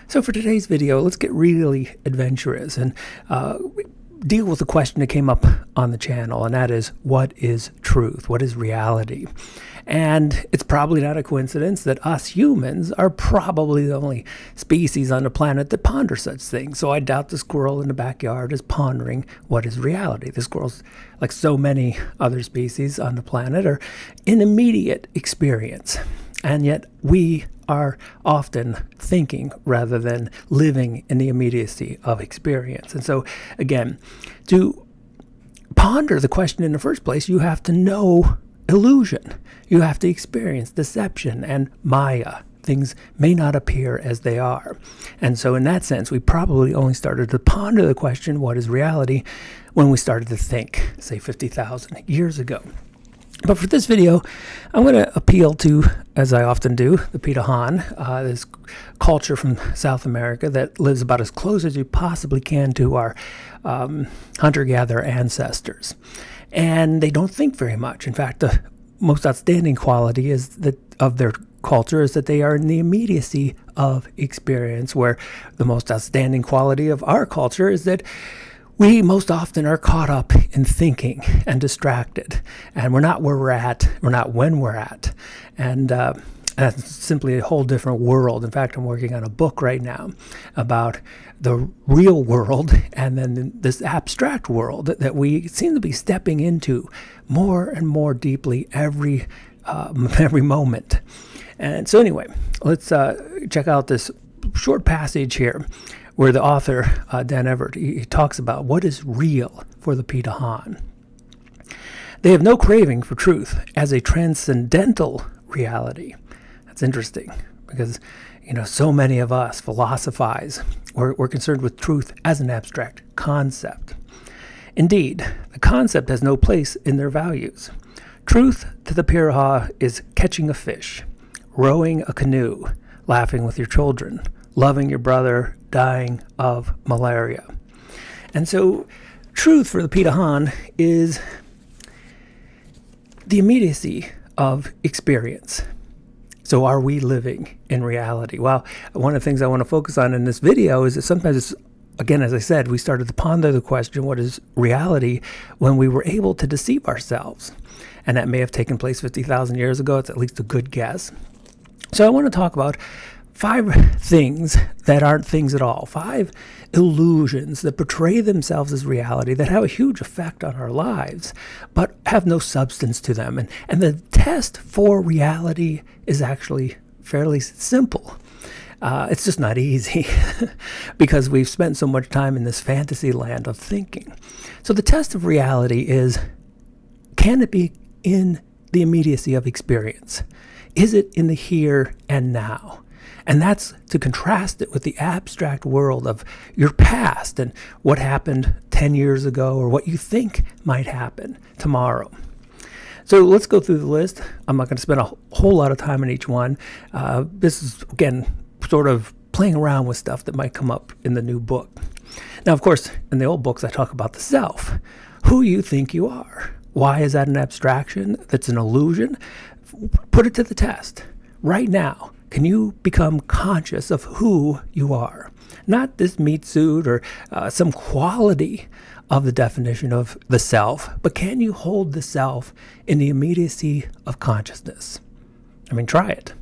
So for today's video, let's get really adventurous and deal with the question that came up on the channel, and that is, what is truth? What is reality? And it's probably not a coincidence that us humans are probably the only species on the planet that ponder such things. So I doubt the squirrel in the backyard is pondering what is reality. The squirrels, like so many other species on the planet, are in immediate experience. And yet we are often thinking rather than living in the immediacy of experience. And so, again, to ponder the question in the first place, you have to know illusion. You have to experience deception and Maya. Things may not appear as they are. And so in that sense, we probably only started to ponder the question, what is reality, when we started to think, say 50,000 years ago. But for this video, I'm going to appeal to, as I often do, the Ph.D, this culture from South America that lives about as close as you possibly can to our hunter-gatherer ancestors. And they don't think very much. In fact, the most outstanding quality is that of their culture is that they are in the immediacy of experience, where the most outstanding quality of our culture is that we most often are caught up in thinking and distracted, and we're not where we're at, we're not when we're at, and that's simply a whole different world. In fact, I'm working on a book right now about the real world and then this abstract world that we seem to be stepping into more and more deeply every moment. And so anyway, let's check out this short passage here, where the author, Dan Everett, he talks about what is real for the Ph.D. They have no craving for truth as a transcendental reality. That's interesting because, so many of us philosophize. We're concerned with truth as an abstract concept. Indeed, the concept has no place in their values. Truth to the Ph.D. is catching a fish, rowing a canoe, laughing with your children, loving your brother, dying of malaria. And so truth for the Ph.D. is the immediacy of experience. So are we living in reality? Well, one of the things I want to focus on in this video is that sometimes it's, again, as I said, we started to ponder the question, what is reality, when we were able to deceive ourselves. And that may have taken place 50,000 years ago. It's at least a good guess. So I want to talk about 5 things that aren't things at all. 5 illusions that portray themselves as reality that have a huge effect on our lives, but have no substance to them. And the test for reality is actually fairly simple. It's just not easy because we've spent so much time in this fantasy land of thinking. So the test of reality is, can it be in the immediacy of experience? Is it in the here and now? And that's to contrast it with the abstract world of your past and what happened 10 years ago or what you think might happen tomorrow. So let's go through the list. I'm not going to spend a whole lot of time on each one. This is, again, sort of playing around with stuff that might come up in the new book. Now, of course, in the old books, I talk about the self, who you think you are. Why is that an abstraction? That's an illusion. Put it to the test right now. Can you become conscious of who you are? Not this meat suit or some quality of the definition of the self, but can you hold the self in the immediacy of consciousness? I mean, try it.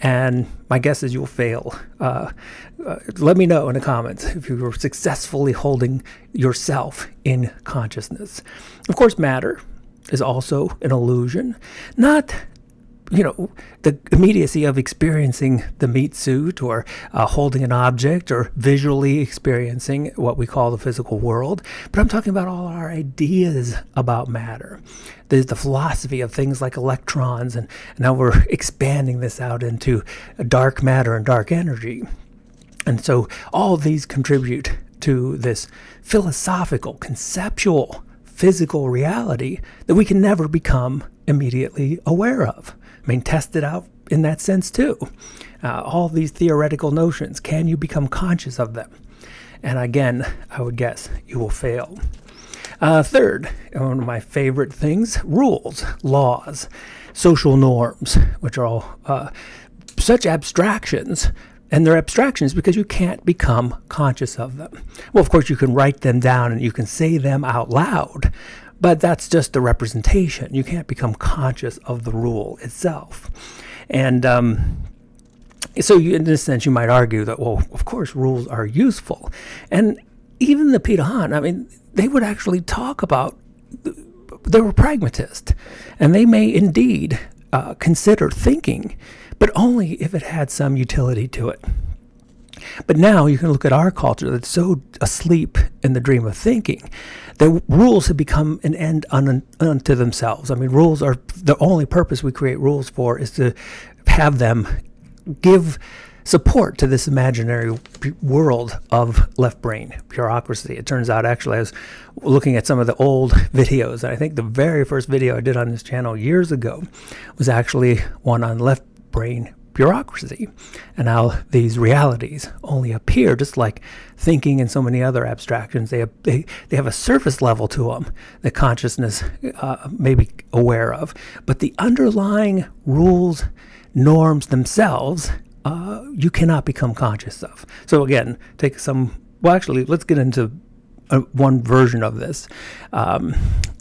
And my guess is you'll fail. Let me know in the comments if you were successfully holding yourself in consciousness. Of course, matter is also an illusion. Not the immediacy of experiencing the meat suit or holding an object or visually experiencing what we call the physical world. But I'm talking about all our ideas about matter. There's the philosophy of things like electrons, and now we're expanding this out into dark matter and dark energy. And so all of these contribute to this philosophical, conceptual, physical reality that we can never become immediately aware of. I mean, test it out in that sense too. All these theoretical notions, can you become conscious of them? And again, I would guess you will fail. Third, one of my favorite things, rules, laws, social norms, which are all such abstractions, And they're abstractions because you can't become conscious of them. Well, of course, you can write them down and you can say them out loud, but that's just the representation. You can't become conscious of the rule itself. And so in this sense, you might argue that, well, of course, rules are useful. And even the Ph.D, they would actually talk about, they were pragmatists, and they may indeed consider thinking, but only if it had some utility to it. But now you can look at our culture that's so asleep in the dream of thinking. The rules have become an end unto themselves. Rules are the only purpose we create rules for, is to have them give support to this imaginary world of left brain bureaucracy. It turns out, actually, I was looking at some of the old videos, and I think the very first video I did on this channel years ago was actually one on left brain bureaucracy, and how these realities only appear, just like thinking and so many other abstractions. They have a surface level to them that consciousness may be aware of, but the underlying rules, norms themselves, you cannot become conscious of. So again, let's get into one version of this.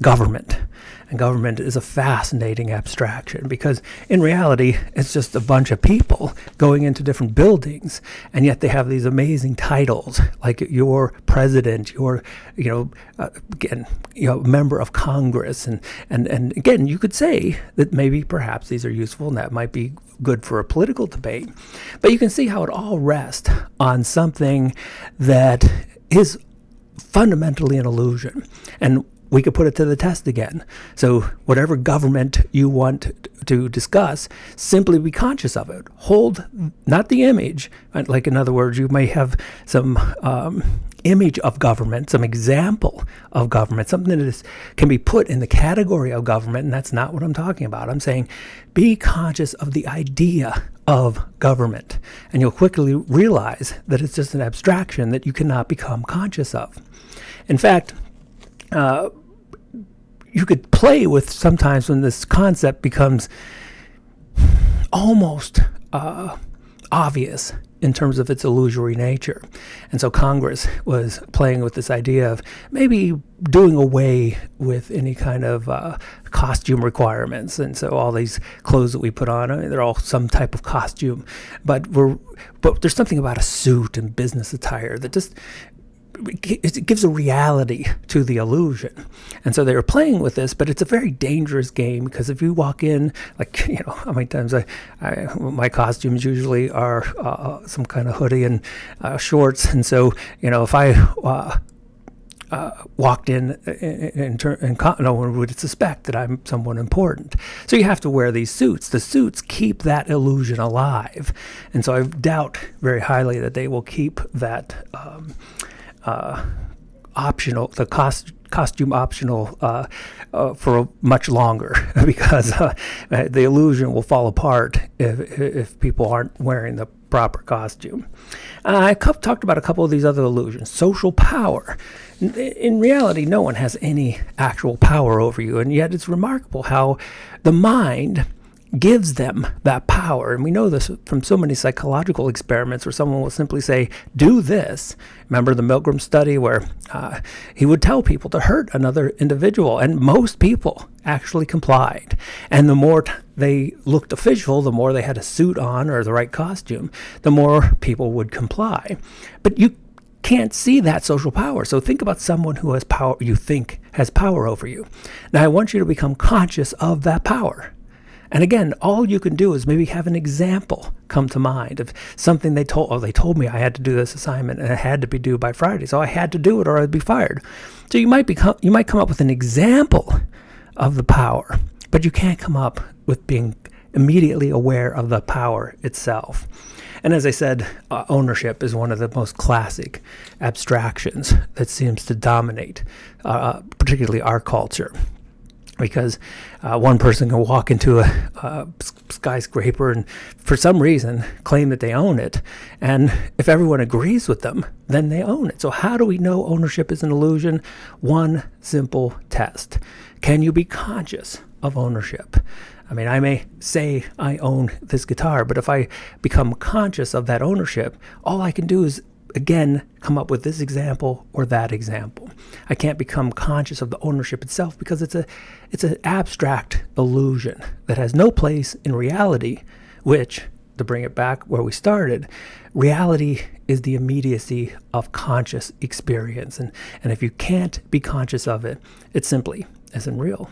Government. And government is a fascinating abstraction, because in reality, it's just a bunch of people going into different buildings, and yet they have these amazing titles, like your president, your, member of Congress. And again, you could say that maybe perhaps these are useful, and that might be good for a political debate. But you can see how it all rests on something that is fundamentally an illusion. And we could put it to the test again. So whatever government you want to discuss, simply be conscious of it. Hold not the image, like, in other words, you may have some image of government, some example of government, something that can be put in the category of government, and that's not what I'm talking about. I'm saying be conscious of the idea of government, and you'll quickly realize that it's just an abstraction that you cannot become conscious of. In fact, you could play with sometimes when this concept becomes almost obvious in terms of its illusory nature. And so Congress was playing with this idea of maybe doing away with any kind of costume requirements. And so all these clothes that we put on, they're all some type of costume. But there's something about a suit and business attire that just it gives a reality to the illusion. And so they were playing with this, but it's a very dangerous game, because if you walk in, how many times my costumes usually are some kind of hoodie and shorts. And so, if I walked in no one would suspect that I'm someone important. So you have to wear these suits. The suits keep that illusion alive. And so I doubt very highly that they will keep that optional, the costume optional for much longer, because the illusion will fall apart if people aren't wearing the proper costume. I talked about a couple of these other illusions. Social power. In reality, no one has any actual power over you, and yet it's remarkable how the mind gives them that power. And we know this from so many psychological experiments where someone will simply say, do this. Remember the Milgram study where he would tell people to hurt another individual, and most people actually complied. And the more they looked official, the more they had a suit on or the right costume, the more people would comply. But you can't see that social power. So think about someone who has power, you think has power over you. Now I want you to become conscious of that power. And again, all you can do is maybe have an example come to mind of something they told me I had to do this assignment and it had to be due by Friday, so I had to do it or I'd be fired. So you might come up with an example of the power, but you can't come up with being immediately aware of the power itself. And as I said, ownership is one of the most classic abstractions that seems to dominate, particularly our culture. Because one person can walk into a skyscraper and for some reason claim that they own it. And if everyone agrees with them, then they own it. So how do we know ownership is an illusion? One simple test. Can you be conscious of ownership. I mean, I may say I own this guitar, but if I become conscious of that ownership, all I can do is, again, come up with this example or that example. I can't become conscious of the ownership itself because it's an abstract illusion that has no place in reality, which, to bring it back where we started, reality is the immediacy of conscious experience. And if you can't be conscious of it, it simply isn't real.